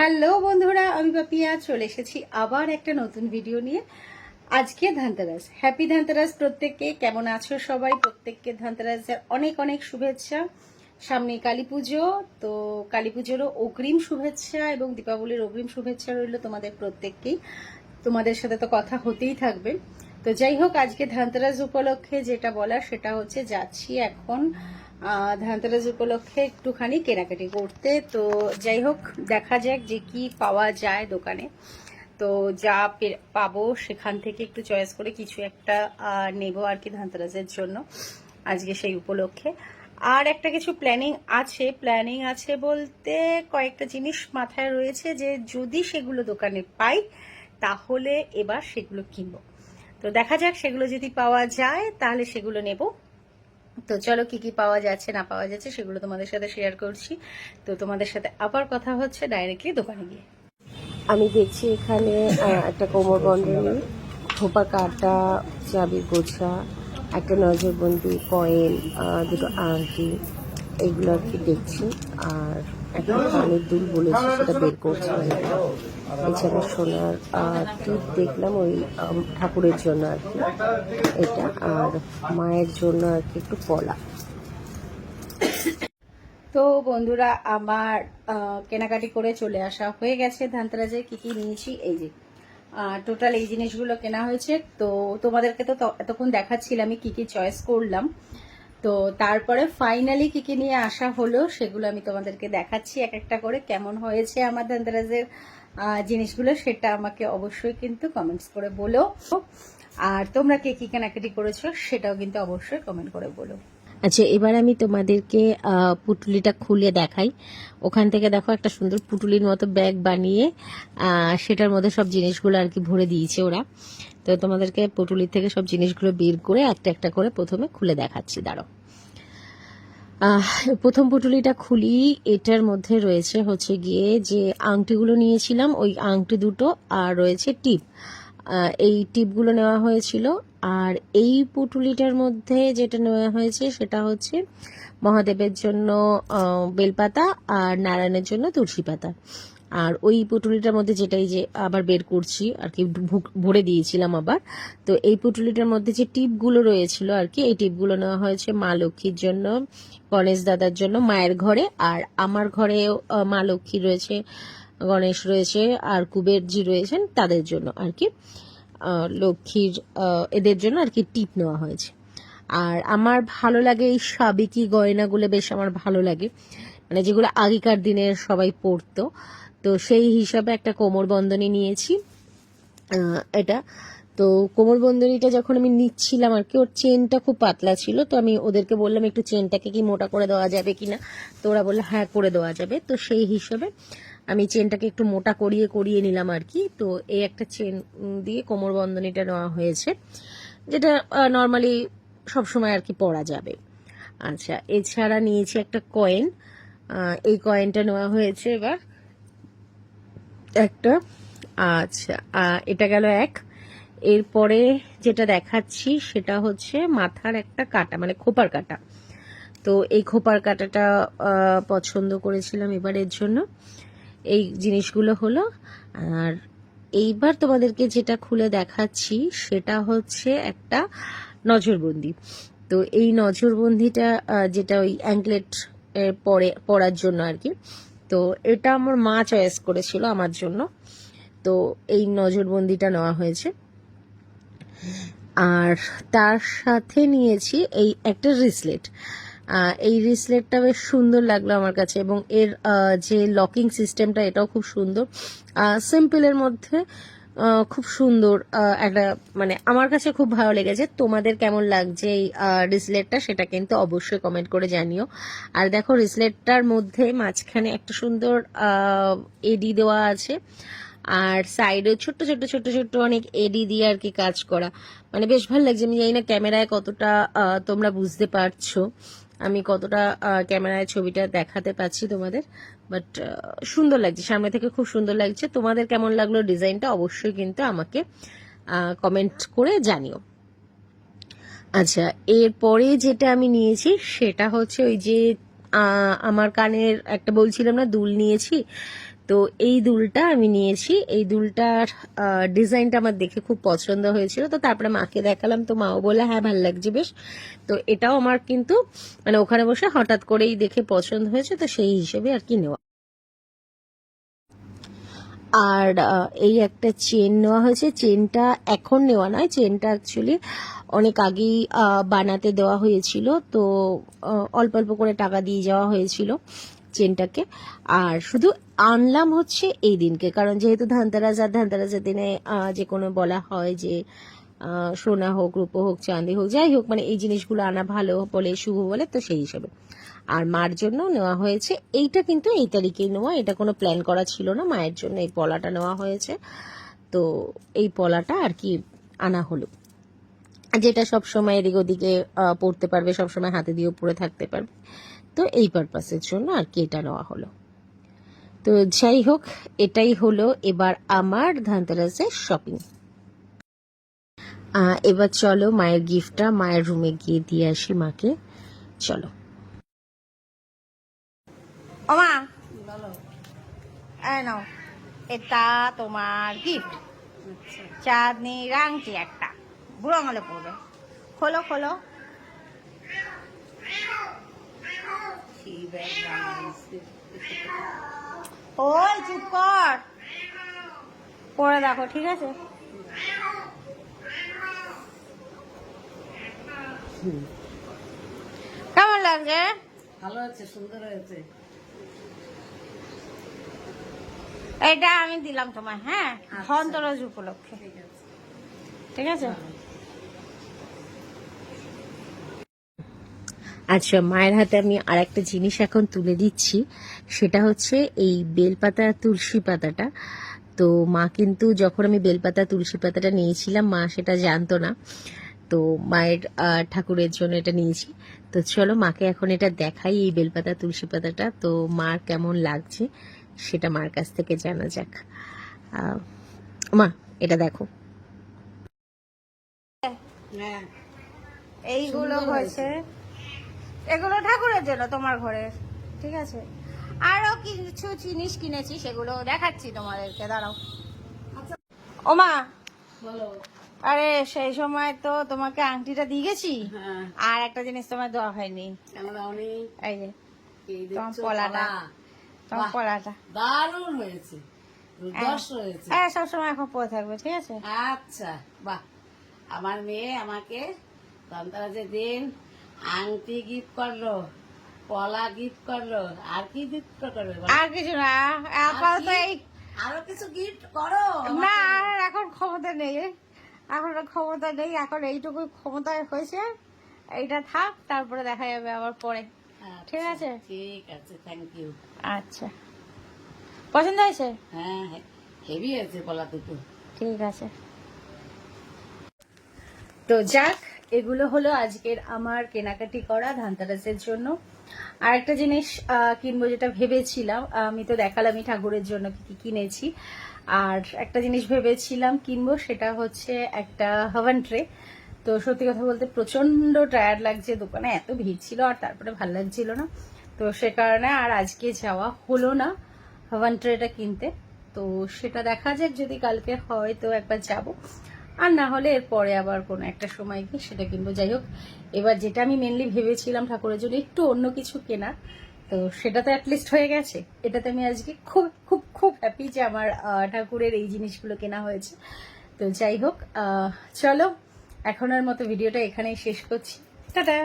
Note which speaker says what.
Speaker 1: Hello বন্ধুরা, আমি পাপিয়া চলে এসেছি আবার একটা নতুন ভিডিও নিয়ে। আজকে ধনতেরাস, হ্যাপি ধনতেরাস প্রত্যেককে। কেমন আছো সবাই? প্রত্যেককে ধনতেরাসের অনেক অনেক শুভেচ্ছা। সামনে কালী পুজো, তো কালী পুজোরও অগ্রিম শুভেচ্ছা এবং দীপাবলির অগ্রিম শুভেচ্ছা রইল তোমাদের প্রত্যেককেই। তোমাদের সাথে তো কথা হতেই থাকবে। তো যাই হোক, আজকে ধনতেরাস উপলক্ষে যেটা বলার সেটা হচ্ছে যাচ্ছি এখন ধনতেরাস উপলক্ষে একটুখানি কেনাকাটি করতে। তো যাই হোক, দেখা যাক যে কি পাওয়া যায় দোকানে। তো যা পাবো সেখান থেকে একটু চয়েস করে কিছু একটা নেব আর কি ধনতেরাসের জন্য আজকে সেই উপলক্ষে। আর একটা কিছু প্ল্যানিং আছে বলতে কয়েকটা জিনিস মাথায় রয়েছে যে যদি সেগুলো দোকানে পাই তাহলে এবার সেগুলো কিনবো। তো দেখা যাক, সেগুলো যদি পাওয়া যায় তাহলে সেগুলো নেব। তো চলো, কি কি পাওয়া যাচ্ছে না পাওয়া যাচ্ছে সেগুলো তোমাদের সাথে শেয়ার করছি। তো তোমাদের সাথে আবার কথা হচ্ছে ডাইরেক্টলি দোকানে গিয়ে।
Speaker 2: আমি দেখছি এখানে একটা কোমর বন্ধনী, খোপা কাটা, চাবির গোছা, একটা নজরবন্দি, কয়েন, দুটো আংটি, এইগুলো আর কি দেখছি। আর একটা কানের দুল বলেছি, সেটা বের করছি। এছাড়া সোনার টিপ দেখলাম ওই ঠাকুরের জন্য আর কি এটা, আর মায়ের জন্য আর কি একটু পলা।
Speaker 1: তো বন্ধুরা, আমার কেনাকাটি করে চলে আসা হয়ে গেছে। ধনতেরাসে কি কি নিয়েছি, এই যে টোটাল এই জিনিসগুলো কেনা হয়েছে। তো তোমাদেরকে তো এতক্ষণ দেখাচ্ছিলাম আমি কি কি চয়েস করলাম। তো তারপরে ফাইনালি কি কি নিয়ে আসা হলো সেগুলো আমি তোমাদেরকে দেখাচ্ছি এক একটা করে। কেমন হয়েছে আমার ধনতেরাসের জিনিসগুলো সেটা আমাকে অবশ্যই কিন্তু কমেন্টস করে বলো। আর তোমরা কে কি কেনাকাটি করেছো সেটাও কিন্তু অবশ্যই কমেন্ট করে বলো।
Speaker 2: আচ্ছা, এবার আমি তোমাদেরকে পুটুলিটা খুলে দেখাই। ওখান থেকে দেখো একটা সুন্দর পুটুলির মতো ব্যাগ বানিয়ে সেটার মধ্যে সব জিনিসগুলো আর কি ভরে দিয়েছে ওরা। তো তোমাদেরকে পুটুলির থেকে সব জিনিসগুলো বের করে একটা একটা করে প্রথমে খুলে দেখাচ্ছি, দাঁড়াও। প্রথম পুটুলিটা খুলি। এটার মধ্যে রয়েছে হচ্ছে গিয়ে যে আংটিগুলো নিয়েছিলাম, ওই আংটি দুটো, আর রয়েছে টিপ। এই টিপগুলো নেওয়া হয়েছিল। আর এই পুটুলিটার মধ্যে যেটা নেওয়া হয়েছে সেটা হচ্ছে মহাদেবের জন্য বেলপাতা, আর নারায়ণের জন্য তুলসী পাতা। আর ওই পুটুলিটার মধ্যে যেটাই যে আবার বের করছি আর কি, ভরে দিয়েছিলাম আবার। তো এই পুটুলিটার মধ্যে যে টিপগুলো রয়েছিল আর কি, এই টিপগুলো নেওয়া হয়েছে মা লক্ষ্মীর জন্য, গণেশ দাদার জন্য, মায়ের ঘরে, আর আমার ঘরেও মা লক্ষ্মী রয়েছে, গণেশ রয়েছে, আর কুবেরজি রয়েছেন তাদের জন্য আর কি, লক্ষ্মীর এদের জন্য আর কি টিপ নেওয়া হয়েছে। আর আমার ভালো লাগে এই সাবেকি গয়নাগুলো, বেশ আমার ভালো লাগে, মানে যেগুলো আগেকার দিনের সবাই পরতো। তো সেই হিসাবে একটা কোমর বন্ধনী নিয়েছি এটা। তো কোমর বন্ধনীটা যখন আমি নিচ্ছিলাম আর কি, ওর চেনটা খুব পাতলা ছিল। তো আমি ওদেরকে বললাম একটু চেনটাকে কি মোটা করে দেওয়া যাবে কিনা। তো ওরা বললো হ্যাঁ করে দেওয়া যাবে। তো সেই হিসাবে আমি চেনটাকে একটু মোটা করিয়ে করিয়ে নিলাম আর কি। তো এই একটা চেন দিয়ে কোমর বন্ধনীটা নেওয়া হয়েছে, যেটা নর্মালি সবসময় আর কি পরা যাবে। আচ্ছা, এছাড়া নিয়েছি একটা কয়েন। এই কয়েনটা নেওয়া হয়েছে এবার একটা। আচ্ছা, এটা গেল এক। এরপরে যেটা দেখাচ্ছি সেটা হচ্ছে মাথার একটা কাটা, মানে খোপার কাটা। তো এই খোপার কাটাটা পছন্দ করেছিলাম এবারের জন্য। এই জিনিসগুলো হলো। আর এইবার তোমাদেরকে যেটা খুলে দেখাচ্ছি সেটা হচ্ছে একটা নজরবন্দি। তো এই নজরবন্দিটা যেটা ওই অ্যাঙ্কলেট পরার জন্য আর কি। তো এটা আমার মা চয়েস করেছিল আমার জন্য। তো এই নজরবন্দিটা নেওয়া হয়েছে। আর তার সাথে নিয়েছি এই একটা রিসলেট। এই রিসলেটটা বেশ সুন্দর লাগলো আমার কাছে, এবং এর যে লকিং সিস্টেমটা এটাও খুব সুন্দর, সিম্পলের মধ্যে খুব সুন্দর একটা, মানে আমার কাছে খুব ভালো লেগেছে। তোমাদের কেমন লাগছে এই রিসলেটটা সেটা কিন্তু অবশ্যই কমেন্ট করে জানিও। আর দেখো, রিসলেটটার মধ্যে মাঝখানে একটা সুন্দর এডি দেওয়া আছে, আর সাইডে ছোট্ট ছোট্ট ছোট্ট ছোট্ট অনেক এডি দিয়ে আর কি কাজ করা, মানে বেশ ভালো লাগছে। আমি জানি না ক্যামেরায় কতটা তোমরা বুঝতে পারছো, আমি কতটা ক্যামেরায় ছবিটা দেখাতে পাচ্ছি তোমাদের, বাট সুন্দর লাগছে, সামনে থেকে খুব সুন্দর লাগছে। তোমাদের কেমন লাগলো ডিজাইনটা অবশ্যই কিন্তু আমাকে কমেন্ট করে জানিও। আচ্ছা, এরপরে যেটা আমি নিয়েছি সেটা হচ্ছে ওই যে আমার কানের একটা বলছিলাম না দুল নিয়েছি। তো এই দুলটা আমি নিয়েছি, এই দুলটার ডিজাইনটা আমার দেখে খুব পছন্দ হয়েছিল, তো তারপরে মাকে দেখালাম, তো মাও বলে হ্যাঁ ভালো লাগছে বেশ। তো এটাও আমার কিন্তু মানে ওখানে বসে হঠাৎ করেই দেখে পছন্দ হয়েছে, তো সেই হিসেবে আর কি নেওয়া। আর এই একটা চেন নেওয়া হয়েছে, চেনটা এখন নেওয়া নয়, চেনটা অ্যাকচুয়ালি অনেক আগেই বানাতে দেওয়া হয়েছিল, তো অল্প অল্প করে টাকা দিয়ে যাওয়া হয়েছিল চেনটাকে। আর শুধু আনলাম হচ্ছে এই দিনকে, কারণ যেহেতু ধানতেরাস, আর ধানতেরাসের দিনে যে কোনো বলা হয় যে সোনা হোক, রূপো হোক, চাঁদি হোক, যাই হোক মানে এই জিনিসগুলো আনা ভালো বলে, শুভ বলে, তো সেই হিসাবে। আর মার জন্য নেওয়া হয়েছে এইটা, কিন্তু এই তারিখেই নেওয়া, এটা কোনো প্ল্যান করা ছিল না, মায়ের জন্য এই পলাটা নেওয়া হয়েছে। তো এই পলাটা আর কি আনা হলো, যেটা সবসময় এদিক ওদিকে পড়তে পারবে, সবসময় হাতে দিয়েও পরে থাকতে পারবে, তো এই পারপাসের জন্য আর কি এটা নেওয়া হলো। তো যাই হোক, এটাই হলো এবার আমার ধানতেরাসের শপিং। এবার চলো মায়ের গিফটটা মায়ের রুমে গিয়ে দিয়ে আসি মাকে, চলো।
Speaker 1: ওমা এই নাও, এটা তোমার গিফট, চাঁদনির আংটি একটা, বুড়ো আঙুলে পড়বে। খোলো খোলো। ওই চুপ কর, পরে দেখো, ঠিক আছে? কেমন লাগছে?
Speaker 3: ভালো আছে, সুন্দর হয়েছে।
Speaker 1: এটা আমি দিলাম তোমায়, হ্যাঁ, ধনতেরাস উপলক্ষে, ঠিক আছে?
Speaker 2: আচ্ছা, মায়ের হাতে আমি আর একটা জিনিস এখন তুলে দিচ্ছি, সেটা হচ্ছে এই বেলপাতা তুলসী পাতাটা। তো মা কিন্তু যখন আমি বেলপাতা তুলসী পাতাটা নিয়েছিলাম, মা সেটা জানতো না, তো মায়ের ঠাকুরের জন্য এটা নিয়েছি। তো চলো মাকে এখন এটা দেখাই, এই বেলপাতা তুলসী পাতাটা, তো মার কেমন লাগছে সেটা মার কাছ থেকে জানা যাক। মা এটা দেখো।
Speaker 3: হ্যাঁ,
Speaker 1: এইগুলো হয়েছে, এগুলো ঠাকুরের জন্য তোমার ঘরে, ঠিক আছে? আরো কিছু জিনিস কিনেছি, সেগুলো দেখাচ্ছি তোমাদেরকে, দাঁড়াও। ওমা
Speaker 3: বলো।
Speaker 1: আরে সেই সময় তো তোমাকে আংটিটা দিয়ে গেছি,
Speaker 3: হ্যাঁ,
Speaker 1: আর একটা জিনিস তোমার দেওয়া হয়নি,
Speaker 3: কেন দাওনি?
Speaker 1: এই যে
Speaker 3: এই
Speaker 1: তোমার
Speaker 3: দেখছো,
Speaker 1: পলাটা,
Speaker 3: পলা।
Speaker 1: তোমার
Speaker 3: বাহ,
Speaker 1: পলাটা।
Speaker 3: দারুণ হয়েছে, দুর্দর্শ হয়েছে।
Speaker 1: হ্যাঁ, সবসময় এখন পরে থাকবে, ঠিক আছে?
Speaker 3: আচ্ছা, বাহ। আমার মেয়ে আমাকে ধনতেরাসের দিন আংটি গিফট করলো, পলা গিফট করলো, আর কি গিফট করবে বলো?
Speaker 1: আর কিছু না, আপাতত এই,
Speaker 3: আরো কিছু গিফট করো আমাকে।
Speaker 1: না আর এখন ক্ষমতা নেই, এখন আর ক্ষমতা নেই, এখন এইটুকু ক্ষমতায় হয়েছে, এইটা থাক, তারপরে দেখা যাবে আবার পরে, ঠিক আছে?
Speaker 3: ঠিক আছে, থ্যাংক ইউ।
Speaker 1: আচ্ছা, পছন্দ হয়েছে?
Speaker 3: হ্যাঁ, হেভি হয়েছে পলা দুটো।
Speaker 1: ঠিক আছে। তো যাক, এগুলো হলো আজকের আমার কেনাকাটি করা ধানতেরাসের জন্য। আর একটা জিনিস কিনবো, যেটা ভেবেছিলাম, আমি তো দেখালামই ঠাকুরের জন্য কি কি কিনেছি। আর একটা জিনিস ভেবেছিলাম কিনবো, সেটা হচ্ছে একটা হাভান ট্রে। তো সত্যি কথা বলতে প্রচন্ড টায়ার্ড লাগছে, দোকানে এত ভিড় ছিল, আর তারপরে ভালো লাগছিল না, তো সে কারণে আর আজকে যাওয়া হলো না হাভান ট্রেটা কিনতে। তো সেটা দেখা যাক, যদি কালকে হয় তো একবার যাব, আর না হলে এরপরে আবার কোনো একটা সময় গিয়ে সেটা কিনবো। যাই হোক, এবার যেটা আমি মেনলি ভেবেছিলাম ঠাকুরের জন্য একটু অন্য কিছু কেনার, তো সেটা তো অ্যাটলিস্ট হয়ে গেছে। এটাতে আমি আজকে খুব খুব খুব হ্যাপি যে আমার ঠাকুরের এই জিনিসগুলো কেনা হয়েছে। তো যাই হোক, চলো এখনের মতো ভিডিওটা এখানেই শেষ করছি, টাটা।